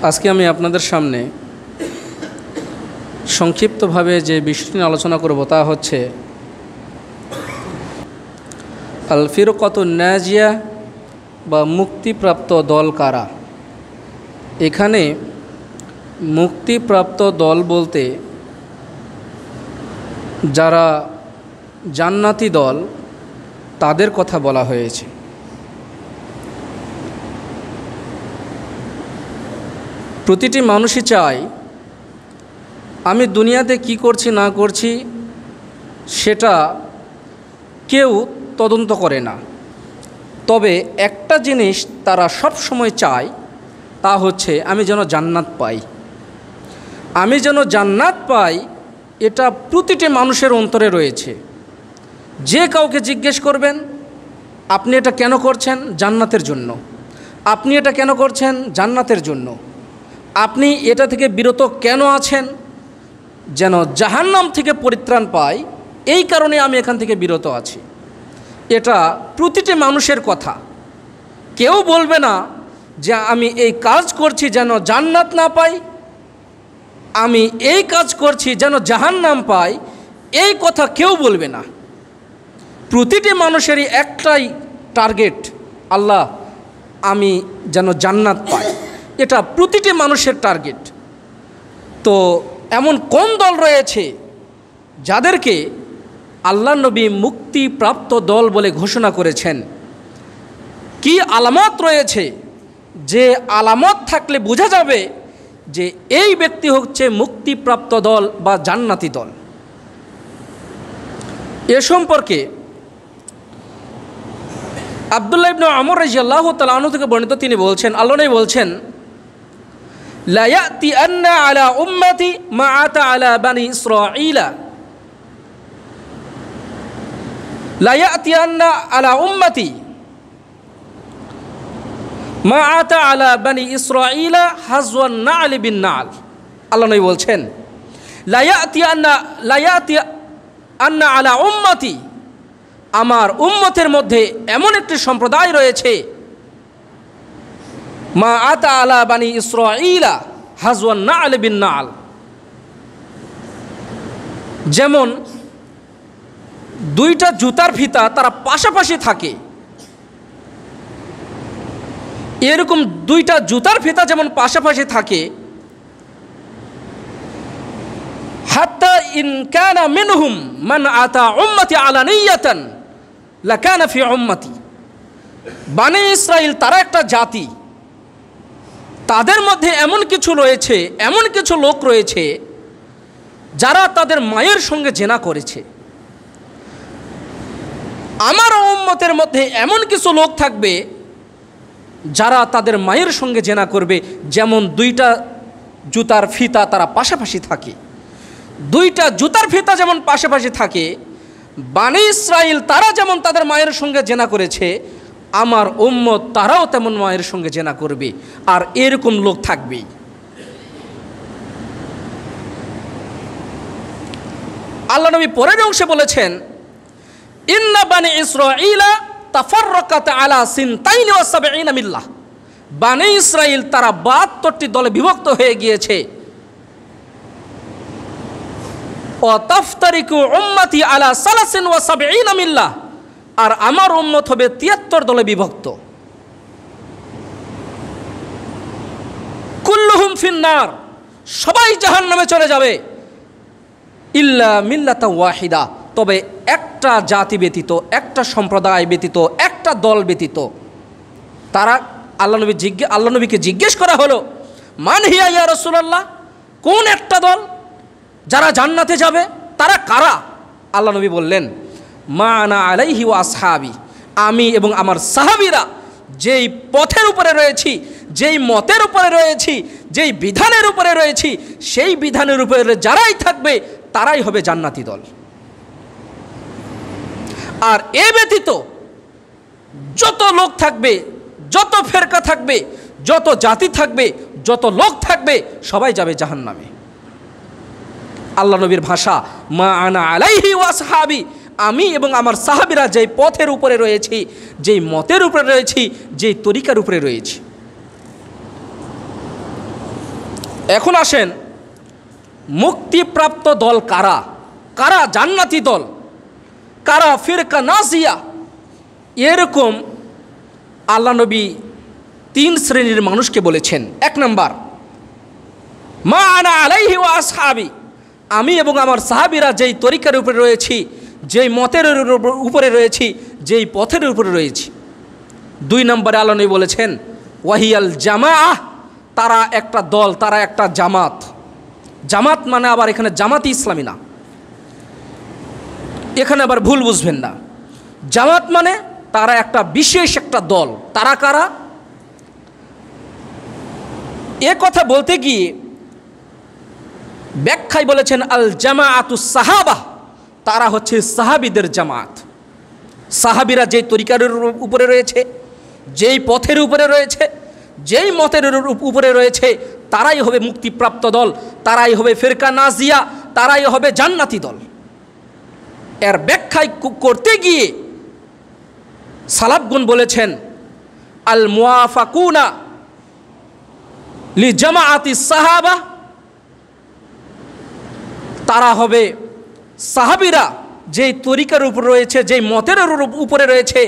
আজকে আমি আপনাদের সামনে সংক্ষিপ্তভাবে যে বিষয়টি নিয়ে আলোচনা করব তা হচ্ছে আল ফিরকাতুন নাজিয়া বা মুক্তিপ্রাপ্ত দল কারা। এখানে মুক্তিপ্রাপ্ত দল বলতে যারা জান্নাতি দল তাদের কথা বলা হয়েছে। প্রতিটি মানুষই চায় আমি দুনিয়াতে কি করছি না করছি সেটা কেউ তদন্ত করে না, তবে একটা জিনিস তারা সব সময় চায় তা হচ্ছে আমি যেন জান্নাত পাই। আমি যেন জান্নাত পাই এটা প্রতিটি মানুষের অন্তরে রয়েছে। যে কাউকে জিজ্ঞেস করবেন আপনি এটা কেন করছেন? জান্নাতের জন্য। আপনি এটা কেন করছেন? জান্নাতের জন্য। আপনি এটা থেকে বিরত কেন আছেন? যেন জাহান্নাম থেকে পরিত্রাণ পাই, এই কারণে আমি এখান থেকে বিরত আছি। এটা প্রতিটি মানুষের কথা। কেউ বলবে না যে আমি এই কাজ করছি যেন জান্নাত না পাই, আমি এই কাজ করছি যেন জাহান্নাম পাই, এই কথা কেউ বলবে না। প্রতিটি মানুষেরই একটাই টার্গেট, আল্লাহ আমি যেন জান্নাত পাই, এটা প্রতিটি মানুষের টার্গেট। তো এমন কোন দল রয়েছে যাদেরকে আল্লাহ নবী মুক্তিপ্রাপ্ত দল বলে ঘোষণা করেছেন? কি আলামত রয়েছে যে আলামত থাকলে বোঝা যাবে যে এই ব্যক্তি হচ্ছে মুক্তিপ্রাপ্ত দল বা জান্নাতি দল? এ সম্পর্কে আব্দুল্লাহ ইবনে আমর রাদিয়াল্লাহু তাআলা আনহু থেকে বর্ণিত, তিনি বলছেন, আল্লাহ নবী বলছেন, লা ইয়াতি আন্না আলা উম্মতি মা আতা আলা বানি ইসরাঈলা, লা ইয়াতি আন্না আলা উম্মতি মা আতা আলা বানি ইসরাঈলা হাজওয়ান না'ল বিন না'ল। আল্লাহ নবী বলছেন, লা ইয়াতি আন্না আলা উম্মতি, আমার উম্মতের মধ্যে এমন একটি সম্প্রদায় রয়েছে, মা আতা আলা বানি ইসরাঈলা হাজওয়ান না'ল বিন না'ল, যেমন দুইটা জুতার ফিতা তারা পাশাপাশি থাকে, এরকম দুইটা জুতার ফিতা যেমন পাশাপাশি থাকে, হাত্তা ইন কানা মিনহুম মান আতা উম্মতি আলানিয়াতান লাকানা ফি উম্মতি। বানি ইসরাইল তারা একটা জাতি, তাদের মধ্যে এমন কিছু রয়েছে, এমন কিছু লোক রয়েছে যারা তাদের মায়ের সঙ্গে জেনা করেছে। আমার উম্মতের মধ্যে এমন কিছু লোক থাকবে যারা তাদের মায়ের সঙ্গে জেনা করবে, যেমন দুইটা জুতার ফিতা তারা পাশাপাশি থাকে। দুইটা জুতার ফিতা যেমন পাশাপাশি থাকে, বানি ইসরাইল তারা যেমন তাদের মায়ের সঙ্গে জেনা করেছে, আমার উম্মত তারাও তেমন মায়ের সঙ্গে জেনা করবে, আর এরকম লোক থাকবেই। আল্লাহ নবী পরের অংশে বলেছেন, ইন্না বানি ইসরাঈলা তাফাররাকাত আলা সিনতাইনি ওয়া সাবঈনা মিল্লাহ। বানি ইসরাইল তারা ৭২টি দলে বিভক্ত হয়ে গিয়েছে। ওয়া তাফতারিকু উম্মতি আলা সালাসিন ওয়া সাবঈনা মিল্লাহ, আর আমার উম্মত হবে ৭৩ দলে বিভক্ত। কুল্লুহুম ফিন্নার, সবাই জাহান্নামে চলে যাবে, ইল্লা মিল্লাতা ওয়াহিদা, তবে একটা জাতি ব্যতীত, একটা সম্প্রদায় ব্যতীত, একটা দল ব্যতীত। তারা আল্লাহ নবীকে জিজ্ঞেস করা হলো, মান হিয়া ইয়া রাসূলুল্লাহ, কোন একটা দল যারা জান্নাতে যাবে, তারা কারা? আল্লাহ নবী বললেন, মা আনা আলাইহি ওয়া আসহাবি, আমি এবং আমার সাহাবীরা যেই পথের উপরে রয়েছি, যেই মতের উপরে রয়েছি, যেই বিধানের উপরে রয়েছি, সেই বিধানের উপরে যারাই থাকবে তারাই হবে জান্নাতি দল। আর এ ব্যতীত যত লোক থাকবে, যত ফেরকা থাকবে, যত জাতি থাকবে, যত লোক থাকবে, সবাই যাবে জাহান্নামে। আল্লাহ নবীর ভাষা, মা আনা আলাইহি ওয়া আসহাবি, আমি এবং আমার সাহাবীরা যেই পথের উপরে রয়েছি, যেই মতের উপরে রয়েছি, যেই তরিকার উপরে রয়েছি। এখন আসেন মুক্তিপ্রাপ্ত দল কারা, কারা জান্নাতি দল, কারা ফিরকা নাজিয়া। এরকম আল্লাহ নবী 3 শ্রেণীর মানুষকে বলেছেন। 1 নম্বর, মা আনা আলাইহি ওয়া আসহাবি, আমি এবং আমার সাহাবীরা যেই তরিকার উপরে রয়েছি, যেই মতের উপরে রয়েছি, যেই পথের উপরে রয়েছি। 2 নম্বরে আল্লাহ নবী বলেছেন ওয়াহিয়াল জামাআহ, তারা একটা দল, তারা একটা জামাত। জামাত মানে আবার এখানে জামাতি ইসলামী না, এখানে আবার ভুল বুঝবেন না। জামাত মানে তারা একটা বিশেষ একটা দল। তারা কারা? এ কথা বলতে গিয়ে ব্যাখ্যায় বলেছেন আল জামাআতুস সাহাবা, তারা হচ্ছে সাহাবীদের জামাত। সাহাবীরা যেই তরিকার উপরে রয়েছে, যেই পথের উপরে রয়েছে, যেই মতের উপরে রয়েছে, তারাই হবে মুক্তিপ্রাপ্ত দল, তারাই হবে ফিরকা নাজিয়া, তারাই হবে জান্নাতি দল। এর ব্যাখ্যায় করতে গিয়ে সালাফগণ বলেছেন আল মুওয়াফাকুনা লি জামাআতিস সাহাবা, তারা হবে সাহাবীরা যেই তরিকার উপর রয়েছে, যেই মতের উপরে রয়েছে,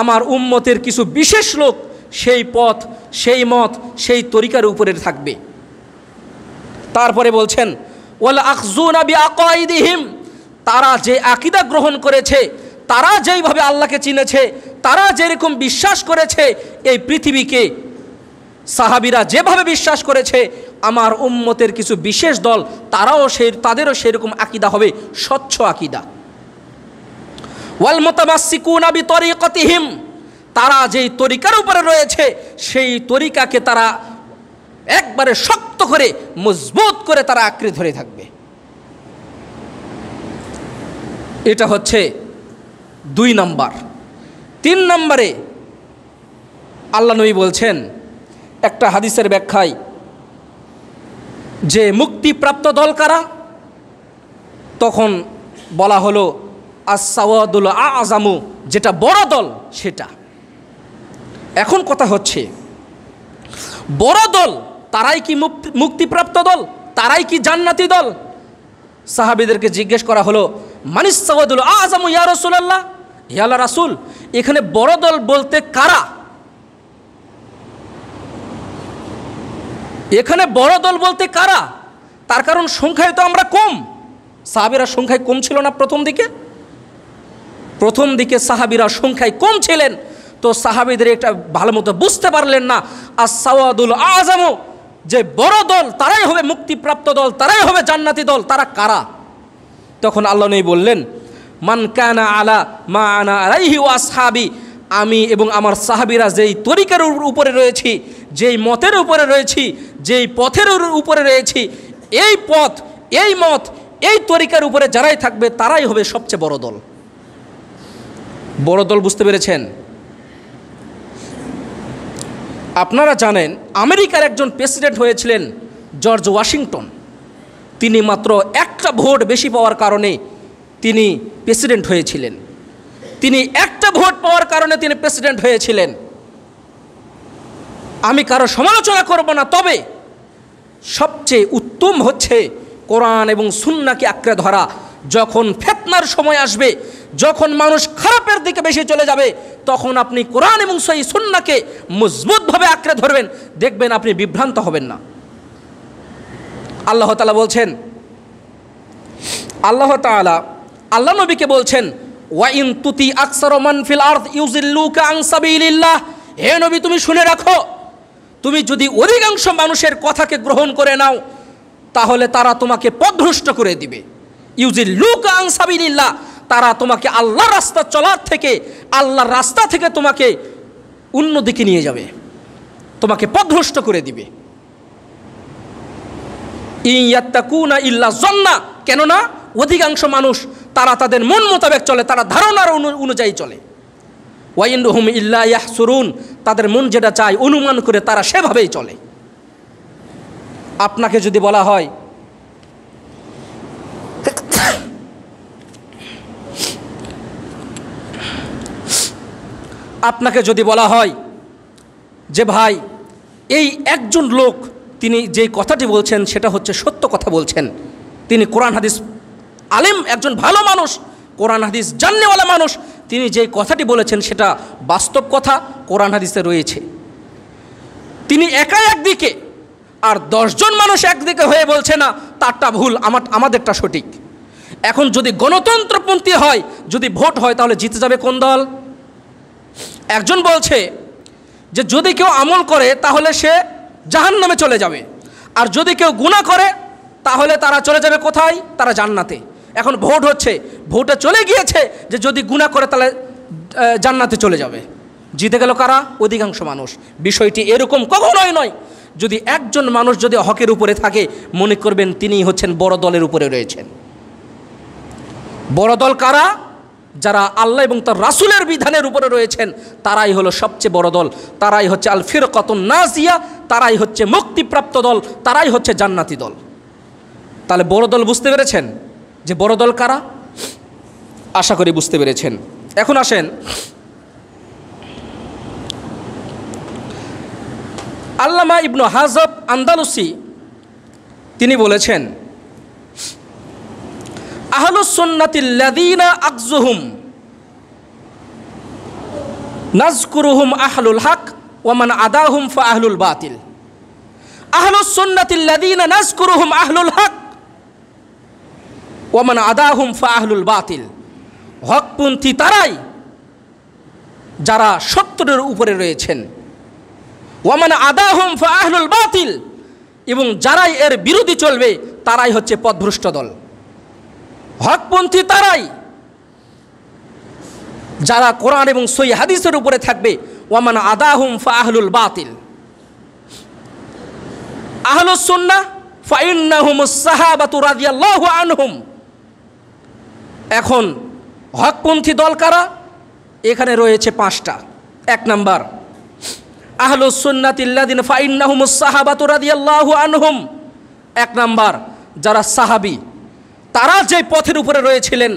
আমার উম্মতের কিছু বিশেষ লোক সেই পথ, সেই মত, সেই তরিকার উপরে থাকবে। তারপরে বলছেন ওয়াল আখযুনা বিআকাইদিহিম, তারা যে আকীদা গ্রহণ করেছে, তারা যেইভাবে আল্লাহকে চিনেছে, তারা যেরকম বিশ্বাস করেছে এই পৃথিবীকে, সাহাবীরা যেভাবে বিশ্বাস করেছে, আমার উম্মতের কিছু বিশেষ দল তাদেরও সেরকম আকীদা হবে, স্বচ্ছ আকীদা। ওয়াল মুতামাসসিকুনা বিতরিকাতিহিম, তারা যেই তরিকার উপরে রয়েছে সেই তরিকাকে তারা একবারে শক্ত করে, মজবুত করে তারা আঁকড়ে ধরে থাকবে। এটা হচ্ছে 2 নম্বর। 3 নম্বরে আল্লাহ নবী বলছেন একটা হাদিসের ব্যাখ্যায় যে মুক্তিপ্রাপ্ত দল কারা, তখন বলা হলো আস-সাওয়াদুল আ'জামু, যেটা বড় দল সেটা। এখন কথা হচ্ছে বড় দল তারাই কি মুক্তিপ্রাপ্ত দল, তারাই কি জান্নাতি দল? সাহাবীদেরকে জিজ্ঞেস করা হলো মানিস সাওয়াদুল আ'জামু ইয়া রাসূলুল্লাহ, হে আল্লাহর রাসূল, এখানে বড় দল বলতে কারা? এখানে বড় দল বলতে কারা? তার কারণ সংখ্যায় তো আমরা কম। সাহাবীরা সংখ্যায় কম ছিল না প্রথম দিকে সাহাবীরা সংখ্যায় কম ছিলেন, তো সাহাবীদের এটা ভালো মতো বুঝতে পারলেন না। আস-সাওয়াদুল আ'জামু, যে বড় দল তারাই হবে মুক্তিপ্রাপ্ত দল, তারাই হবে জান্নাতি দল, তারা কারা? তখন আল্লাহ নবী বললেন মান কানা আলা মা আনা আলাইহি ওয়া আসহাবি, আমি এবং আমার সাহাবীরা যেই তরিকার উপরে রয়েছি, যেই মতের উপরে রয়েছি, যেই পথের উপরে রয়েছি, এই পথ, এই মত, এই তরিকার উপরে যারাই থাকবে তারাই হবে সবচেয়ে বড় দল। বড় দল বুঝতে পেরেছেন? আপনারা জানেন আমেরিকার একজন প্রেসিডেন্ট হয়েছিলেন জর্জ ওয়াশিংটন। তিনি মাত্র 1টা ভোট বেশি পাওয়ার কারণে তিনি প্রেসিডেন্ট হয়েছিলেন। তিনি 1টা ভোট পাওয়ার কারণে তিনি প্রেসিডেন্ট হয়েছিলেন। আমি কারো সমালোচনা করব না, তবে সবচেয়ে উত্তম হচ্ছে কোরআন এবং সুন্নাহকে আঁকড়ে ধরা। যখন ফিতনার সময় আসবে, যখন মানুষ খারাপের দিকে বেশি চলে যাবে, তখন আপনি কোরআন এবং সহিহ সুন্নাহকে মজবুতভাবে আঁকড়ে ধরবেন, দেখবেন আপনি বিভ্রান্ত হবেন না। আল্লাহ তাআলা বলছেন, আল্লাহ নবীকে বলছেন ওয়া ইন তুতি আকসার মান ফিল আরদ ইউজিল্লুকা আন সাবিলিল্লাহ, হে নবী তুমি শুনে রাখো, তুমি যদি অধিকাংশ মানুষের কথাকে গ্রহণ করে নাও তাহলে তারা তোমাকে পথভ্রষ্ট করে দিবে। ইউজিল্লুকা আন সাবিলিল্লাহ, তারা তোমাকে আল্লাহর রাস্তা চলার থেকে, আল্লাহর রাস্তা থেকে তোমাকে অন্যদিকে নিয়ে যাবে, তোমাকে পথভ্রষ্ট করে দিবে। ইন ইয়াত্তাকুনা ইল্লা যান্না, কেননা অধিকাংশ মানুষ তারা তাদের মন মোতাবেক চলে, তারা ধারণার অনুযায়ী চলে। ওয়া ইনহুম ইল্লা ইয়াহসুরুন, তাদের মন যেটা চায় অনুমান করে তারা সেভাবেই চলে। আপনাকে যদি বলা হয় যে ভাই এই একজন লোক তিনি যেই কথাটি বলছেন সেটা হচ্ছে সত্য কথা বলছেন। তিনি কোরআন হাদিস আলেম, একজন ভালো মানুষ, কোরআন হাদিস জাননেওয়ালা মানুষ। তিনি যেই কথাটি বলেছেন সেটা বাস্তব কথা, কোরআন হাদিসে রয়েছে। তিনি একা একদিকে আর 10 জন মানুষ একদিকে হয়ে বলছে না তারটা ভুল, আমাদেরটা সঠিক। এখন যদি গণতন্ত্রপন্থী হয়, যদি ভোট হয়, তাহলে জিতে যাবে কোন দল? একজন বলছে যে যদি কেউ আমল করে তাহলে সে জাহান্নামে চলে যাবে, আর যদি কেউ গুনাহ করে তাহলে তারা চলে যাবে কোথায়? তারা জান্নাতে। এখন ভোট হচ্ছে, ভোটে চলে গিয়েছে যে যদি গুনাহ করে তাহলে জান্নাতে চলে যাবে। জিতে গেল কারা? অধিকাংশ মানুষ। বিষয়টি এরকম কখনোই নয়। যদি একজন মানুষ যদি হকের উপরে থাকে, মনে করবেন তিনিই হচ্ছেন বড় দলের উপরে রয়েছেন। বড় দল কারা? যারা আল্লাহ এবং তার রাসূলের বিধানের উপরে রয়েছেন, তারাই হলো সবচেয়ে বড় দল। তারাই হচ্ছে আল ফিরকাতুন নাজিয়া, তারাই হচ্ছে মুক্তিপ্রাপ্ত দল, তারাই হচ্ছে জান্নাতি দল। তাহলে বড় দল বুঝতে পেরেছেন যে বড় দল কারা? আশা করি বুঝতে পেরেছেন। এখন আসেন, আল্লামা ইবনু হাজব আন্দালুসি তিনি বলেছেন, আহলুস সুন্নাতিল্লাযীনা আকযুহুম নাযকুরুহুম আহলুল হক ওয়া মান আদাহুম ফা আহলুল বাতিল। আহলুস সুন্নাতিল্লাযীনা নাযকুরুহুম আহলুল হক ওয়া মান আদাহুম ফা আহলুল বাতিল। হকপন্থী তারাই যারা সত্যের উপরে রয়েছেন, ওয়া মান আদাহুম ফা আহলুল বাতিল, এবং যারাই এর বিরোধী চলবে তারাই হচ্ছে পথভ্রষ্ট দল। হকপন্থী তারাই যারা কোরআন এবং সহিহ হাদিসের উপরে থাকবে, ওয়া মান আদাহুম ফা আহলুল বাতিল। আহলুস সুন্নাহ ফা ইন্নাহুমুস সাহাবাতু রাদিয়াল্লাহু আনহুম। এখন হকপন্থী দল কারা? এখানে রয়েছে 5টা। 1 নাম্বার, আহলুস সুন্নাতিল্লাযীনা ফা ইন্নাহুমুস সাহাবাতু রাদিয়াল্লাহু আনহুম। 1 নাম্বার, যারা সাহাবী, তারা যে পথের উপরে রয়েছিলেন,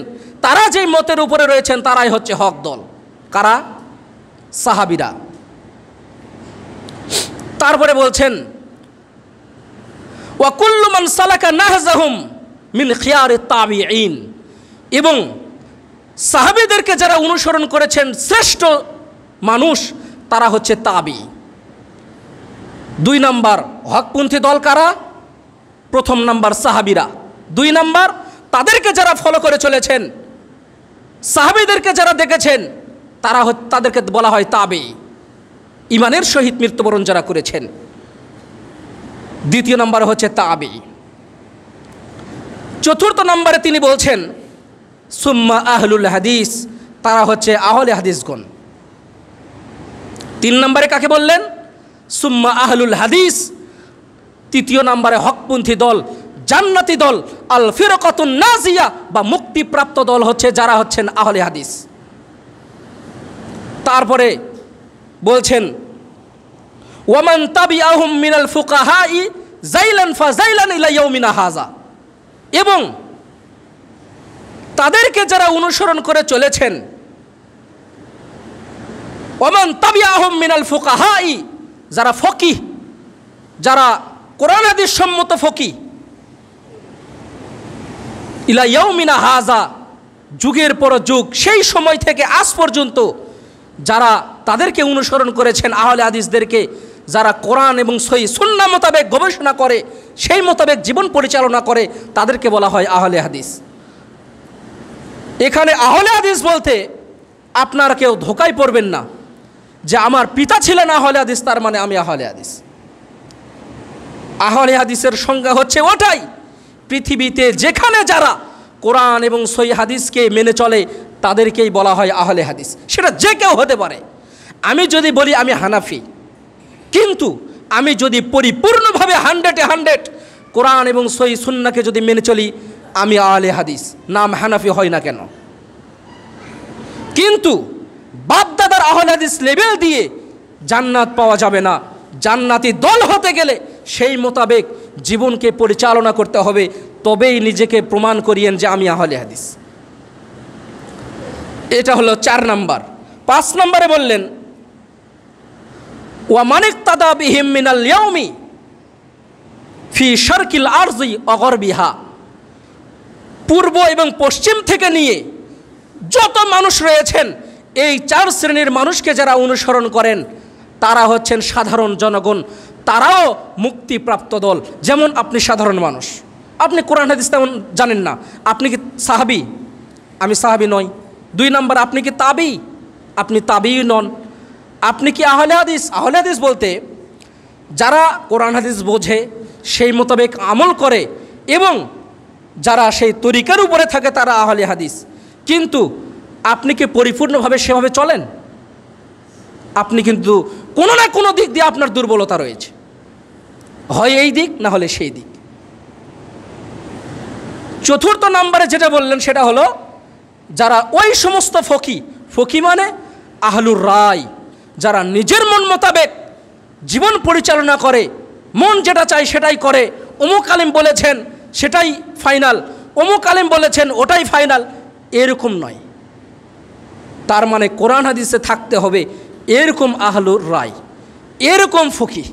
তারা যেই মতের উপরে রয়েছেন, তারাই হচ্ছে হক দল। কারা? সাহাবীরা। তারপরে বলছেন, ওয়া কুল্লু মান সালাকা নাহজাহুম মিন খিয়ারিত তাবিঈন, এবং সাহাবীদেরকে যারা অনুসরণ করেছেন শ্রেষ্ঠ মানুষ, তারা হচ্ছে তাবি। 2 নাম্বার, হকপন্থী দল কারা? 1 নাম্বার সাহাবীরা, 2 নাম্বার তাদেরকে যারা ফলো করে চলেছেন, সাহাবীদেরকে যারা দেখেছেন, তাদেরকে বলা হয় তাবি, ইমানের সহিত মৃত্যুবরণ যারা করেছেন। 2 নম্বরে হচ্ছে তাবি। 4 নম্বরে তিনি বলছেন সুম্মা আহলুল হাদিস, তারা হচ্ছে আহলে হাদিসগণ। 3 নম্বরে কাকে বললেন? সুম্মা আহলুল হাদিস। 3 নম্বরে হকপন্থী দল, জান্নাতি দল, আল ফিরকাতুন নাজিয়া বা মুক্তিপ্রাপ্ত দল হচ্ছে যারা হচ্ছেন আহলে হাদিস। তারপরে বলছেন ওয়ামান তাবিআহুম মিনাল ফুকাহাই জাইলান ফাজাইলান ইলা ইয়াউমিনা হাযা, এবং তাদেরকে যারা অনুসরণ করে চলেছেন, ওয়ামান তাবিআহুম মিনাল ফুকাহাই, যারা ফকিহ, যারা কোরআন হাদিস সম্মত ফকিহ, ইলা ইয়াউমিনা হাযা, যুগের পর যুগ, সেই সময় থেকে আজ পর্যন্ত যারা তাদেরকে অনুসরণ করেছেন, আহলে হাদিসদেরকে, যারা কোরআন এবং সহিহ সুন্নাহ মোতাবেক গবেষণা করে, সেই মোতাবেক জীবন পরিচালনা করে, তাদেরকে বলা হয় আহলে হাদিস। এখানে আহলে হাদিস বলতে আপনারা কেউ ধোকায় পড়বেন না যে আমার পিতা ছিলেন আহলে হাদিস, তার মানে আমি আহলে হাদিস। আহলে হাদিসের সংজ্ঞা হচ্ছে ওটাই, পৃথিবীতে যেখানে যারা কোরআন এবং সহিহ হাদিসকে মেনে চলে তাদেরকেই বলা হয় আহলে হাদিস। সেটা যে কেউ হতে পারে। আমি যদি বলি আমি হানাফি, কিন্তু আমি যদি পরিপূর্ণভাবে 100-100 কোরআন এবং সহিহ সুন্নাহকে যদি মেনে চলি, আমি আহলে হাদিস, নাম হানাফি হয় না কেন? কিন্তু বাপদাদার আহলে হাদিস লেভেল দিয়ে জান্নাত পাওয়া যাবে না। জান্নাতি দল হতে গেলে সেই মোতাবেক জীবনকে পরিচালনা করতে হবে, তবেই নিজেকে প্রমাণ করিয়েন যে আমি আহলে হাদিস। এটা হলো 4 নাম্বার। 5 নম্বরে বললেন ওয়া মান ইক্তাদা বিহিম মিনাল ইয়াউমি ফি শারকিল আরজি অগরবিহা, পূর্ব এবং পশ্চিম থেকে নিয়ে যত মানুষ রয়েছেন এই 4 শ্রেণীর মানুষকে যারা অনুসরণ করেন তারা হচ্ছেন সাধারণ জনগণ, তারাও মুক্তিপ্রাপ্ত দল। যেমন আপনি সাধারণ মানুষ, আপনি কোরআন হাদিস তেমন জানেন না, আপনি কি সাহাবি? আমি সাহাবি নই। 2 নম্বর, আপনি কি তাবি? আপনি তাবিই নন। আপনি কি আহলে হাদিস? আহলে হাদিস বলতে যারা কোরআন হাদিস বোঝে, সেই মোতাবেক আমল করে এবং যারা সেই তরিকার উপরে থাকে তারা আহলে হাদিস। কিন্তু আপনি কি পরিপূর্ণভাবে সেভাবে চলেন? আপনি কিন্তু কোনো না কোনো দিক দিয়ে আপনার দুর্বলতা রয়েছে, হয় এই দিক না হলে সেই দিক। চতুর্থ নম্বরে যেটা বললেন সেটা হলো যারা ওই সমস্ত ফকি মানে আহলুর রায়, যারা নিজের মন মোতাবেক জীবন পরিচালনা করে, মন যেটা চায় সেটাই করে। অমুক আলেম বলেছেন সেটাই ফাইনাল, অমুক আলেম বলেছেন ওটাই ফাইনাল, এরকম নয়। তার মানে কোরআন হাদিসে থাকতে হবে এরকম আহলুর রায়, এরকম ফকি।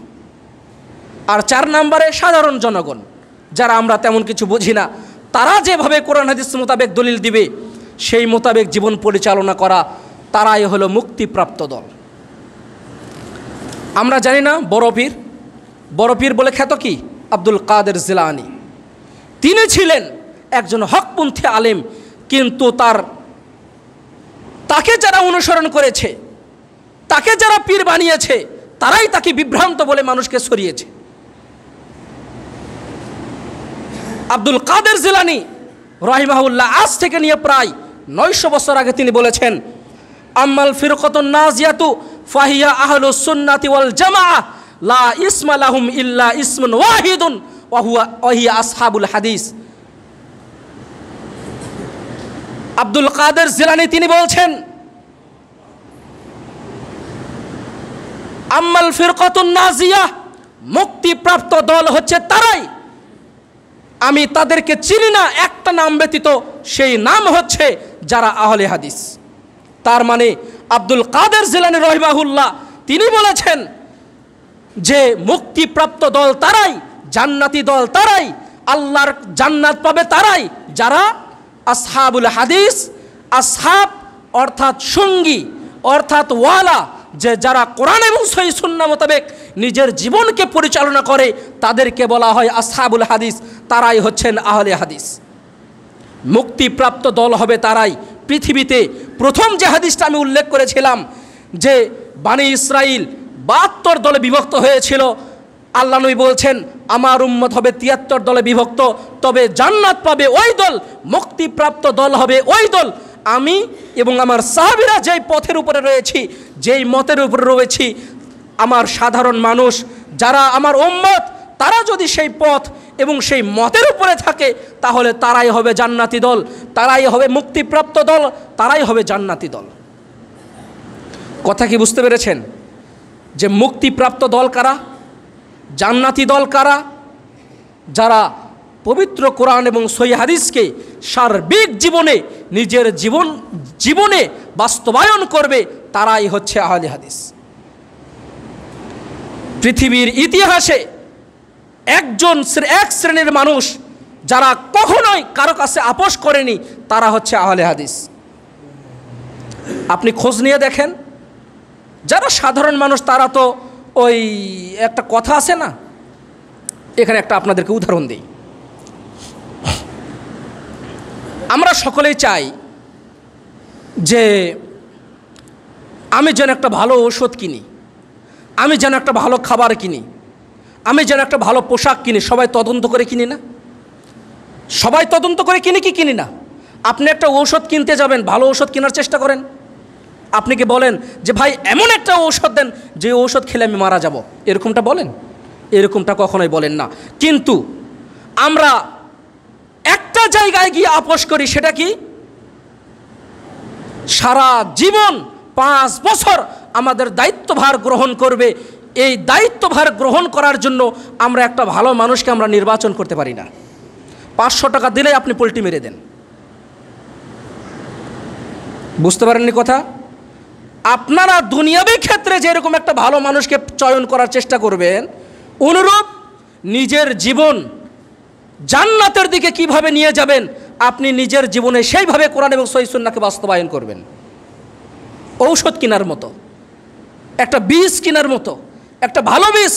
আর 4 নম্বরে সাধারণ জনগণ, যারা আমরা তেমন কিছু বুঝি না, তারা যেভাবে কোরআন হাদিস মোতাবেক দলিল দিবে সেই মোতাবেক জীবন পরিচালনা করা, তারাই হলো মুক্তিপ্রাপ্ত দল। আমরা জানি না বড় পীর বলে খ্যাত কি আব্দুল কাদের জিলানী, তিনি ছিলেন একজন হকপন্থী আলেম, কিন্তু তাকে যারা অনুসরণ করেছে, তাকে যারা পীর বানিয়েছে, তারাই তাকে বিভ্রান্ত বলে মানুষকে ছড়িয়েছে। আব্দুল কাদের জিলানী রাহিমাহুল্লাহ আজ থেকে নিয়ে প্রায় 900 বছর আগে তিনি বলেছেন, আম্মাল ফিরকাতুন নাজিয়াতু ফাহিয়া আহলুস সুন্নাতি ওয়াল জামাআহ লা ইসমা লাহুম ইল্লা ইসমুন ওয়াহিদুন ওয়া হিয়া আসহাবুল হাদিস। আব্দুল কাদের জিলানী তিনি বলছেন, আম্মাল ফিরকাতুন নাজিয়া, মুক্তিপ্রাপ্ত দল হচ্ছে তারাই, আমি তাদেরকে চিনি না একটা নাম ব্যতীত, সেই নাম হচ্ছে যারা আহলে হাদিস। তার মানে আব্দুল কাদের জিলানী রাহিমাহুল্লাহ তিনি বলেছেন যে মুক্তিপ্রাপ্ত দল তারাই, জান্নাতি দল তারাই, আল্লাহর জান্নাত পাবে তারাই যারা আসহাবুল হাদিস। আসহাব অর্থাৎ সঙ্গী, অর্থাৎ ওয়ালা, যে যারা কোরআন এবং সহিহ সুন্নাহ মোতাবেক নিজের জীবনকে পরিচালনা করে তাদেরকে বলা হয় আসহাবুল হাদিস, তারাই হচ্ছেন আহলে হাদিস। মুক্তিপ্রাপ্ত দল হবে তারাই। পৃথিবীতে প্রথম যে হাদিসটা আমি উল্লেখ করেছিলাম যে বানি ইসরাইল 72 দলে বিভক্ত হয়েছিল, আল্লাহ নবী বলছেন আমার উম্মত হবে 73 দলে বিভক্ত, তবে জান্নাত পাবে ওই দল, মুক্তিপ্রাপ্ত দল হবে ওই দল। আমি এবং আমার সাহাবীরা যেই পথের উপরে রয়েছি, যেই মতের উপরে রয়েছি, আমার সাধারণ মানুষ যারা আমার উম্মত, তারা যদি সেই পথ এবং সেই মতের উপরে থাকে তাহলে তারাই হবে জান্নাতি দল, তারাই হবে মুক্তিপ্রাপ্ত দল, তারাই হবে জান্নাতি দল। কথা কি বুঝতে পেরেছেন যে মুক্তিপ্রাপ্ত দল কারা, জান্নাতি দল কারা? যারা পবিত্র কোরআন এবং সহিহ হাদিসকে সার্বিক জীবনে নিজের জীবনে বাস্তবায়ন করবে তারাই হচ্ছে আহলে হাদিস। পৃথিবীর ইতিহাসে এক শ্রেণীর মানুষ যারা কখনোই কারো কাছে আপোষ করেনি, তারা হচ্ছে আহলে হাদিস। আপনি খোঁজ নিয়ে দেখেন, যারা সাধারণ মানুষ তারা তো ওই একটা কথা আছে না, এখানে একটা আপনাদেরকে উদাহরণ দিই। আমরা সকলেই চাই যে আমি যেন একটা ভালো ঔষধ কিনি, আমি যেন একটা ভালো খাবার কিনি, আমি যেন একটা ভালো পোশাক কিনি। সবাই তদন্ত করে কিনি না? সবাই তদন্ত করে কিনি কি কিনি না? আপনি একটা ঔষধ কিনতে যাবেন, ভালো ঔষধ কেনার চেষ্টা করেন। আপনি কি বলেন যে ভাই এমন একটা ঔষধ দেন যে ঔষধ খেলে আমি মারা যাব, এরকমটা বলেন? এরকমটা কখনোই বলেন না। কিন্তু আমরা একটা জায়গায় গিয়ে আপোষ করি, সেটা কি? সারা জীবন 5 বছর আমাদের দায়িত্বভার গ্রহণ করবে, এই দায়িত্বভার গ্রহণ করার জন্য আমরা একটা ভালো মানুষকে আমরা নির্বাচন করতে পারি না। 500 টাকা দিলে আপনি পোল্টি মেরে দেন। বুঝতে পারেননি কথা? আপনারা দুনিয়াবী ক্ষেত্রে যেরকম একটা ভালো মানুষকে চয়ন করার চেষ্টা করবেন, অনুরূপ নিজের জীবন জান্নাতের দিকে কিভাবে নিয়ে যাবেন, আপনি নিজের জীবনে সেইভাবে কোরআন এবং সহিহ সুন্নাহকে বাস্তবায়ন করবেন। ঔষধ কেনার মতো, একটা বীজ কেনার মতো, একটা ভালো বীজ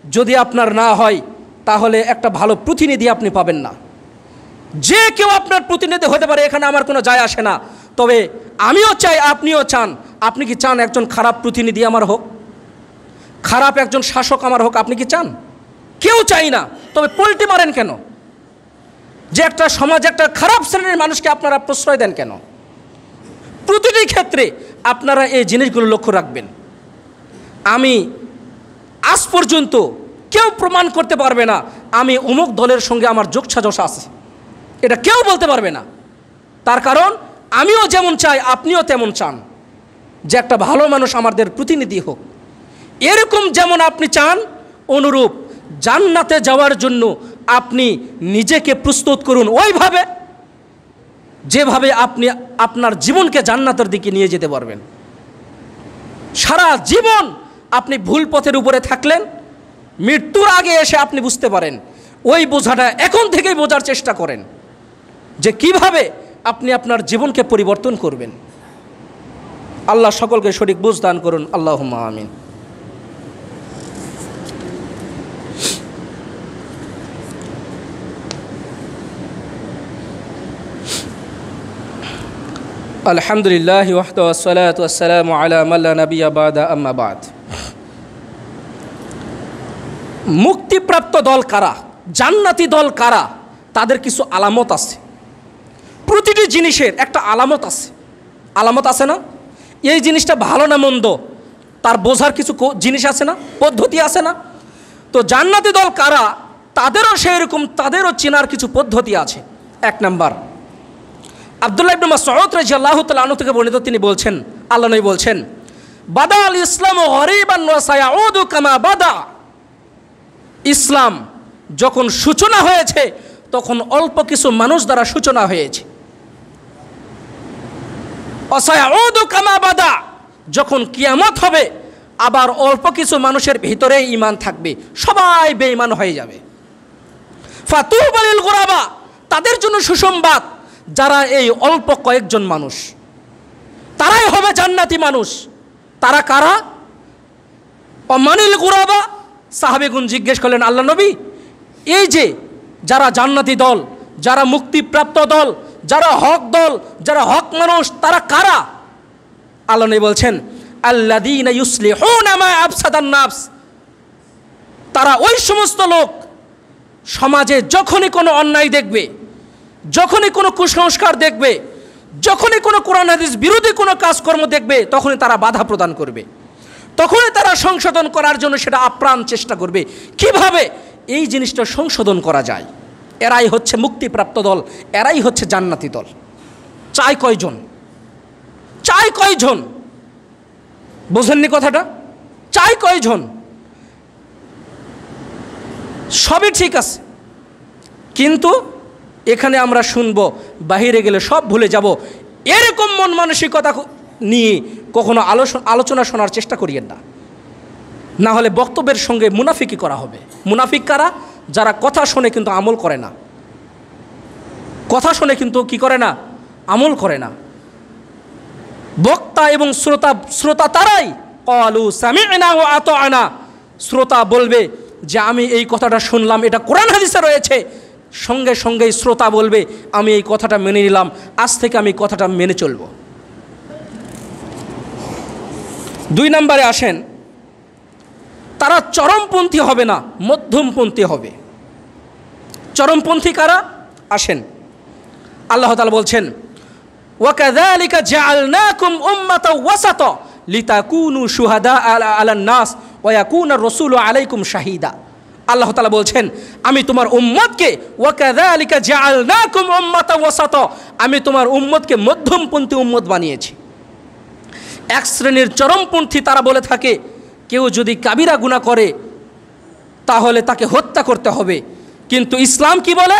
যদি আপনার না হয় তাহলে একটা ভালো প্রতিনিধি আপনি পাবেন না। যে কেউ আপনার প্রতিনিধি হতে পারে, এখানে আমার কোনো যায় আসে না। তবে আমিও চাই, আপনিও চান। আপনি কি চান একজন খারাপ প্রতিনিধি আমার হোক, খারাপ একজন শাসক আমার হোক? আপনি কি চান? কেউ চাই না। তবে পল্টি মারেন কেন? যে একটা সমাজ, একটা খারাপ শ্রেণীর মানুষকে আপনারা প্রশ্রয় দেন কেন? প্রতিটি ক্ষেত্রে আপনারা এই জিনিসগুলো লক্ষ্য রাখবেন। আমি আজ পর্যন্ত কেউ প্রমাণ করতে পারবে না আমি অমুক দলের সঙ্গে আমার যোগসাজশ আছে, এটা কেউ বলতে পারবে না। তার কারণ আমিও যেমন চাই, আপনিও তেমন চান যে একটা ভালো মানুষ আমাদের প্রতিনিধি হোক। এরকম যেমন আপনি চান, অনুরূপ জান্নাতে যাওয়ার জন্য আপনি নিজেকে প্রস্তুত করুন ওইভাবে যেভাবে আপনি আপনার জীবনকে জান্নাতের দিকে নিয়ে যেতে পারবেন। সারা জীবন আপনি ভুল পথের উপরে থাকলেন, মৃত্যুর আগে এসে আপনি বুঝতে পারেন। ওই বোঝাটা এখন থেকেই বোঝার চেষ্টা করেন যে কিভাবে আপনি আপনার জীবনকে পরিবর্তন করবেন। আল্লাহ সকলকে সঠিক বুঝ দান করুন। আল্লাহুম্মা আমিন। আলহামদুলিল্লাহ ওয়াহদাহু ওয়াসসালাতু ওয়াসসালামু আলা মান লা নাবিয়্যা বা'দা, আম্মা বা'দ। মুক্তিপ্রাপ্ত দল কারা, জান্নাতি দল কারা, তাদের কিছু আলামত আছে। প্রতিটি জিনিসের একটা আলামত আছে। আলামত আছে না? এই জিনিসটা ভালো না মন্দ তার বোঝার কিছু জিনিস আছে না, পদ্ধতি আছে না? তো জান্নাতি দল কারা, তাদেরও সেই রকম, তাদেরও চেনার কিছু পদ্ধতি আছে। এক নাম্বার, আব্দুল্লাহ ইবনে মাসউদ রাদিয়াল্লাহু তাআলা আনহু থেকে বর্ণিত, তিনি বলছেন, আল্লাহ নবী বলছেন, বাদা আল ইসলামু গরিবান ওয়া সায়াউদু কামা বাদা। ইসলাম যখন সূচনা হয়েছে তখন অল্প কিছু মানুষ দ্বারা সূচনা হয়েছে। ওয়া সায়াউদু কামা বাদা, যখন কিয়ামত হবে আবার অল্প কিছু মানুষের ভিতরে ঈমান থাকবে, সবাই বেঈমান হয়ে যাবে। ফাতুবা লিল গুরাবা, তাদের জন্য সুসংবাদ, যারা এই অল্প কয়েকজন মানুষ, তারাই হবে জান্নাতি মানুষ। তারা কারা? অমানিল গুরাবা, সাহাবেগুন জিজ্ঞেস করলেন, আল্লাহ নবী, এই যে যারা জান্নাতি দল, যারা মুক্তিপ্রাপ্ত দল, যারা হক দল, যারা হক মানুষ, তারা কারা? আল্লাহ নবী বলছেন, আল্লাযীনা ইউসলিহুনা মা আফসাদান নাফস। তারা ওই সমস্ত লোক, সমাজে যখনই কোনো অন্যায় দেখবে, যখনই কোনো কুসংস্কার দেখবে, যখনই কোনো কোরআন হাদিস বিরোধী কোনো কাজকর্ম দেখবে, তখনই তারা বাধা প্রদান করবে, তখনই তারা সংশোধন করার জন্য সেটা আপ্রাণ চেষ্টা করবে। কিভাবে এই জিনিসটা সংশোধন করা যায়? এরাই হচ্ছে মুক্তিপ্রাপ্ত দল, এরাই হচ্ছে জান্নাতি দল। চাই কয়জন? চাই কয়জন? বোঝেননি কথাটা? চাই কয়জন? সবই ঠিক আছে, কিন্তু এখানে আমরা শুনবো, বাহিরে গেলে সব ভুলে যাব, এরকম মন মানসিকতা নিয়ে কখনো আলোচনা শোনার চেষ্টা করিয়েন না, না হলে বক্তব্যের সঙ্গে মুনাফিকি করা হবে। মুনাফিক কারা? যারা কথা শুনে কিন্তু আমল করে না, কথা শুনে কিন্তু কি করে না? আমল করে না। বক্তা এবং শ্রোতা তারাই, ক্বালু সামি'না ওয়া আতা'না, শ্রোতা বলবে যে আমি এই কথাটা শুনলাম, এটা কোরআন হাদিসে রয়েছে, সঙ্গে সঙ্গেই শ্রোতা বলবে আমি এই কথাটা মেনে নিলাম, আজ থেকে আমি কথাটা মেনে চলব। দুই নম্বরে আসেন, তারা চরমপন্থী হবে না, মধ্যমপন্থী হবে। চরমপন্থী কারা? আসেন, আল্লাহ তাআলা বলছেন, ওয়াকাযালিকা জাআলনাকুম উম্মাতাও ওয়াসাতা লিতাকুনু শুহাদা আলান নাস ওয়া ইয়াকুনার রাসূলু আলাইকুম শাহিদা। আল্লাহ তাআলা বলছেন, আমি তোমার উম্মতকে, ওয়াকাযালিকা জাআলনাকুম উম্মাতাও ওয়াসাতা, আমি তোমার উম্মতকে মধ্যমপন্থী উম্মত বানিয়েছি। এক শ্রেণীর চরমপন্থী তারা বলে থাকে, কেউ যদি কাবিরা গুনাহ করে তাহলে তাকে হত্যা করতে হবে, কিন্তু ইসলাম কি বলে?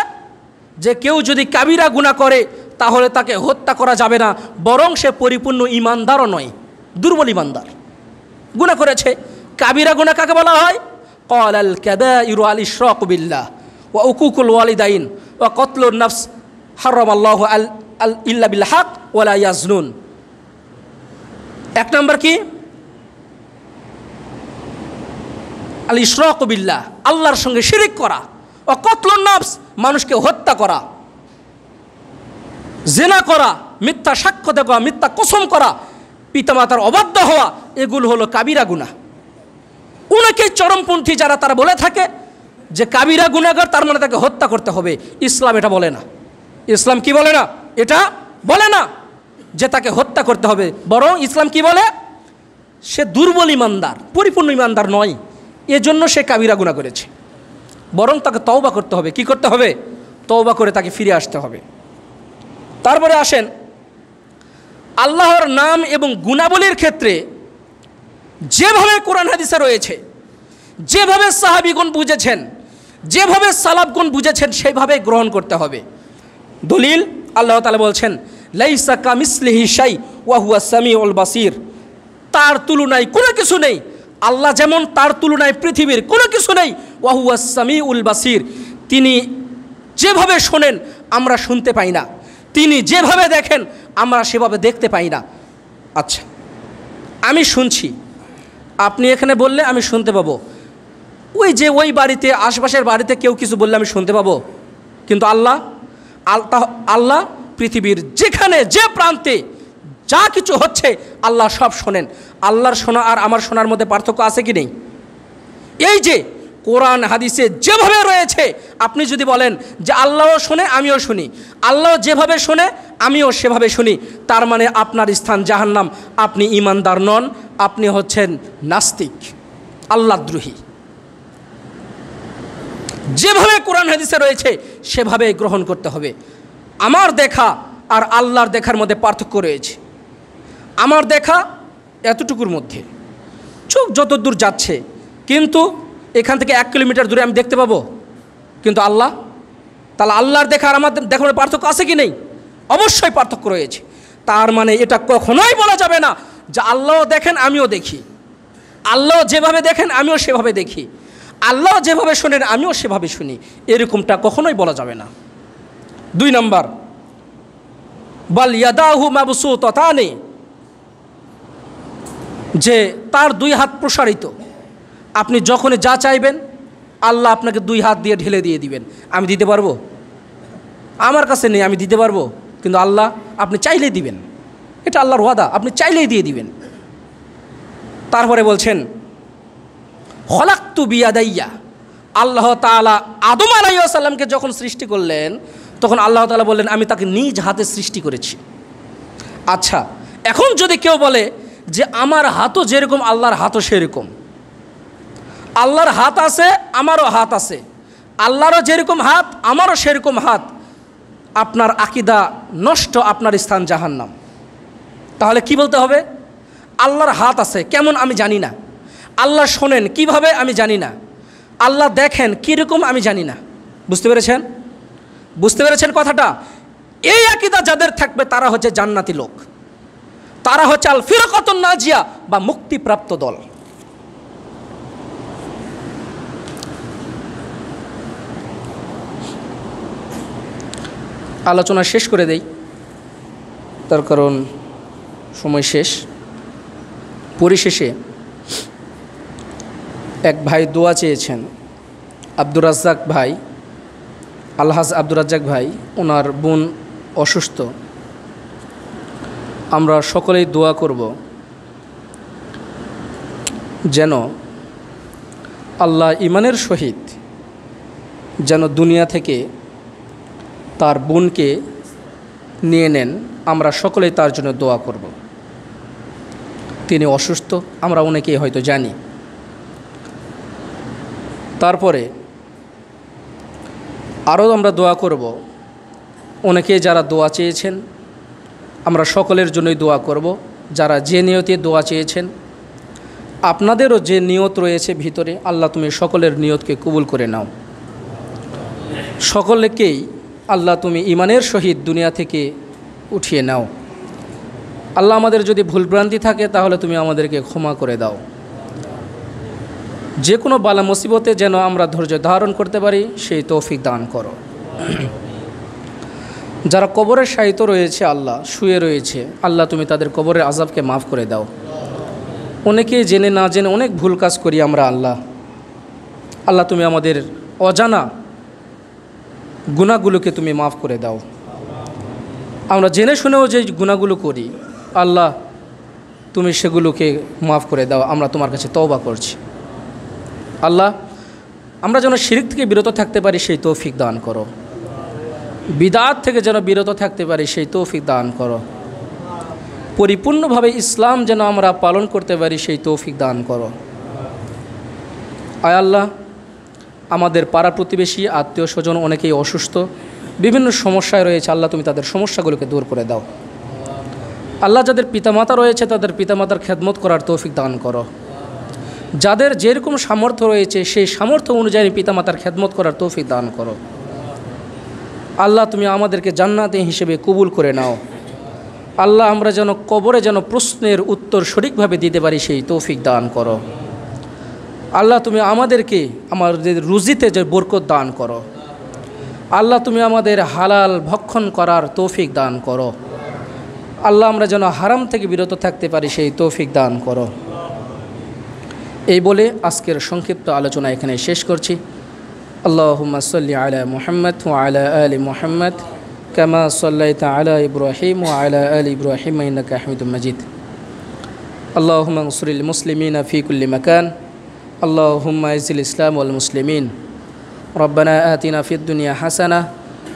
যে কেউ যদি কাবিরা গুনাহ করে তাহলে তাকে হত্যা করা যাবে না, বরং সে পরিপূর্ণ ঈমানদারও নয়, দুর্বল ঈমানদার। গুনাহ করেছে। কাবিরা গুনাহ কাকে বলা হয়? قال الكبائر الإشراك بالله وعقوق الوالدين وقتل النفس حرم الله إلا بالحق ولا يزنون। এক নম্বর কি? আল ইশরাক বিল্লাহ, আল্লাহর সঙ্গে শিরিক করা। ও কতলুন নাফস, মানুষকে হত্যা করা, জিনা করা, মিথ্যা সাক্ষ্য দেওয়া, মিথ্যা কসম করা, পিতামাতার অবাধ্য হওয়া, এগুলো হলো কাবিরা গুনাহ। অনেকেই চরমপন্থী যারা তারা বলে থাকে যে কাবিরা গুনাহগার তার মানে তাকে হত্যা করতে হবে। ইসলাম এটা বলে না। ইসলাম কি বলে না? এটা বলে না যে তাকে হত্যা করতে হবে। বরং ইসলাম কি বলে? সে দুর্বল ইমানদার, পরিপূর্ণ ইমানদার নয়, এজন্য সে কাবিরা গুনাহ করেছে। বরং তাকে তওবা করতে হবে। কি করতে হবে? তওবা করে তাকে ফিরে আসতে হবে। তারপরে আসেন আল্লাহর নাম এবং গুণাবলীর ক্ষেত্রে যেভাবে কোরআন হাদিসে রয়েছে, যেভাবে সাহাবীগণ বুঝেছেন, যেভাবে সালাফগণ বুঝেছেন, সেইভাবে গ্রহণ করতে হবে। দলিল আল্লাহ তাআলা বলছেন লাইসা কামিসলিহি শাই ওয়া হুয়া সামিউল বাসির, তার তুলনায় কোনো কিছু নেই। আল্লাহ যেমন, তার তুলনায় পৃথিবীর কোনো কিছু নেই। ওয়া হুয়া সামিউল বাসির, তিনি যেভাবে শোনেন আমরা শুনতে পাই না, তিনি যেভাবে দেখেন আমরা সেভাবে দেখতে পাই না। আচ্ছা, আমি শুনছি, আপনি এখানে বললে আমি শুনতে পাবো, ওই বাড়িতে, আশপাশের বাড়িতে কেউ কিছু বললে আমি শুনতে পাবো, কিন্তু আল্লাহ পৃথিবীর যেখানে যে প্রান্তে যা কিছু হচ্ছে আল্লাহ সব শোনেন। আল্লাহর শোনা আর আমার শোনার মধ্যে পার্থক্য আছে কি নেই? এই যে কোরআন হাদিসে যেভাবে রয়েছে, আপনি যদি বলেন যে আল্লাহও শোনে আমিও শুনি, আল্লাহ যেভাবে শোনে আমিও সেভাবে শুনি, তার মানে আপনার স্থান জাহান্নাম, আপনি ঈমানদার নন, আপনি হচ্ছেন নাস্তিক, আল্লাহদ্রোহী। যেভাবে কোরআন হাদিসে রয়েছে সেভাবে গ্রহণ করতে হবে। আমার দেখা আর আল্লাহর দেখার মধ্যে পার্থক্য রয়েছে। আমার দেখা এতটুকুর মধ্যে, চোখ যত দূর যাচ্ছে, কিন্তু এখান থেকে 1 কিলোমিটার দূরে আমি দেখতে পাবো, কিন্তু আল্লাহ, তাহলে আল্লাহর দেখা আর আমার দেখার মধ্যে পার্থক্য আছে কি নেই? অবশ্যই পার্থক্য রয়েছে। তার মানে এটা কখনোই বলা যাবে না যে আল্লাহ দেখেন আমিও দেখি, আল্লাহ যেভাবে দেখেন আমিও সেভাবে দেখি, আল্লাহ যেভাবে শোনেন আমিও সেভাবে শুনি, এরকমটা কখনোই বলা যাবে না। 2 নম্বর, বাল ইয়াদাহু মাবসুতাতানি, যে তার 2 হাত প্রসারিত, আপনি যখনই যা চাইবেন আল্লাহ আপনাকে 2 হাত দিয়ে ঢেলে দিয়ে দিবেন। আমি দিতে পারবো? আমার কাছে নেই, আমি দিতে পারবো, কিন্তু আল্লাহ আপনি চাইলেই দিবেন, এটা আল্লাহর ওয়াদা, আপনি চাইলেই দিয়ে দিবেন। তারপরে বলছেন খলাকতু বিয়াদাইয়া, আল্লাহ তাআলা আদম আলাইহিস সালামকে যখন সৃষ্টি করলেন তখন আল্লাহ তাআলা বললেন আমি তাকে নিজ হাতে সৃষ্টি করেছি। আচ্ছা, এখন যদি কেউ বলে যে আমার হাতও যেরকম আল্লাহর হাতও সেরকম, আল্লাহর হাত আছে আমারও হাত আছে, আল্লাহরও যেরকম হাত আমারও সেরকম হাত, আপনার আকীদা নষ্ট, আপনার স্থান জাহান্নাম। তাহলে কি বলতে হবে? আল্লাহর হাত আছে কেমন আমি জানি না, আল্লাহ শোনেন কিভাবে আমি জানি না, আল্লাহ দেখেন কীরকম আমি জানি না। বুঝতে পেরেছেন? বুঝতে পেরেছেন কথাটা? এই আকীদা যাদের থাকবে তারা হচ্ছে জান্নাতি লোক, তারা হচ্ছে আল ফিরকাতুন নাজিয়া বা মুক্তিপ্রাপ্ত দল। আলোচনা শেষ করে দেই, তার কারণ সময় শেষ। পরিশেষে এক ভাই দোয়া চেয়েছেন, আব্দুর রাজ্জাক ভাই, আলহাজ আব্দুর রাজ্জাক ভাই, ওনার বোন অসুস্থ। আমরা সকলেই দোয়া করব যেন আল্লাহ ইমানের সহিত যেন দুনিয়া থেকে তার বোনকে নিয়ে নেন। আমরা সকলেই তার জন্য দোয়া করব। তিনি অসুস্থ, আমরা অনেকেই হয়তো জানি। তারপরে আরও আমরা দোয়া করব, অনেকে যারা দোয়া চেয়েছেন আমরা সকলের জন্যই দোয়া করব। যারা যে নিয়তে দোয়া চেয়েছেন, আপনাদেরও যে নিয়ত রয়েছে ভিতরে, আল্লাহ তুমি সকলের নিয়তকে কবুল করে নাও। সকলকেই আল্লাহ তুমি ইমানের সহিত দুনিয়া থেকে উঠিয়ে নাও। আল্লাহ আমাদের যদি ভুলভ্রান্তি থাকে তাহলে তুমি আমাদেরকে ক্ষমা করে দাও। যে কোনো বালা মুসিবতে যেন আমরা ধৈর্য ধারণ করতে পারি সেই তৌফিক দান করো। যারা কবরের শায়িত রয়েছে আল্লাহ, শুয়ে রয়েছে আল্লাহ, তুমি তাদের কবরের আযাবকে মাফ করে দাও। অনেকে জেনে না জেনে অনেক ভুল কাজ করি আমরা আল্লাহ। আল্লাহ তুমি আমাদের অজানা গুনাহগুলোকে তুমি মাফ করে দাও। আমরা জেনে শুনেও যে গুনাহগুলো করি আল্লাহ, তুমি সেগুলোকে মাফ করে দাও। আমরা তোমার কাছে তওবা করছি আল্লাহ। আমরা যেন শিরক থেকে বিরত থাকতে পারি সেই তৌফিক দান করো। বিদআত থেকে যেন বিরত থাকতে পারি সেই তৌফিক দান করো। পরিপূর্ণভাবে ইসলাম যেন আমরা পালন করতে পারি সেই তৌফিক দান করো। আয় আল্লাহ, আমাদের পাড়া প্রতিবেশী আত্মীয় স্বজন অনেকেই অসুস্থ, বিভিন্ন সমস্যায় রয়েছে আল্লাহ, তুমি তাদের সমস্যাগুলোকে দূর করে দাও আল্লাহ। যাদের পিতামাতা রয়েছে তাদের পিতামাতার খেদমত করার তৌফিক দান করো। যাদের যেরকম সামর্থ্য রয়েছে সেই সামর্থ্য অনুযায়ী পিতামাতার খেদমত করার তৌফিক দান করো আল্লাহ। তুমি আমাদেরকে জান্নাতে হিসেবে কবুল করে নাও আল্লাহ। আমরা যেন কবরে যেন প্রশ্নের উত্তর সঠিকভাবে দিতে পারি সেই তৌফিক দান করো আল্লাহ। তুমি আমাদেরকে আমাদের রুজিতে যে বরকত দান করো আল্লাহ। তুমি আমাদের হালাল ভক্ষণ করার তৌফিক দান করো আল্লাহ। আমরা যেন হারাম থেকে বিরত থাকতে পারি সেই তৌফিক দান করো। এই বলে আজকের সংক্ষিপ্ত আলোচনা এখানে শেষ করছি। আল্লাহুম্মা সাল্লি আলা মুহাম্মদ ওয়া আলা আলি মুহাম্মদ কামা সাল্লাইতা আলা ইব্রাহিম ওয়া আলা আলি ইব্রাহিম ইন্নাকা হামিদুম মাজিদ। আল্লাহুম্মা আনসুরিল মুসলিমিনা ফি কুল্লি মাকান। আল্লাহুম্মা আইজিল ইসলাম ওয়াল মুসলিমিন। রব্বানা আতিনা ফিদ দুনিয়া হাসানাহ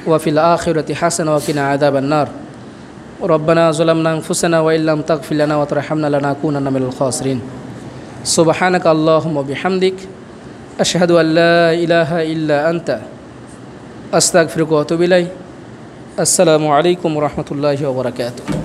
ওয়া ফিল আখিরাতি হাসানাহ ওয়া কিনা আযাবান নার। রব্বানা যালামনা আনফুসানা ওয়া ইল্লাম তাগফির লানা ওয়া তারহামনা লানাকুনান্না মিনাল খাসিরিন। সুবহানাকা আল্লাহুম্মা বিহামদিক আশহাদু আল্লা ইলাহা ইল্লা আনতা আস্তাগফিরুকা ওয়া আতুবু ইলাইক। আসসালামু আলাইকুম ওয়া রাহমাতুল্লাহি ওয়া বারাকাতুহু।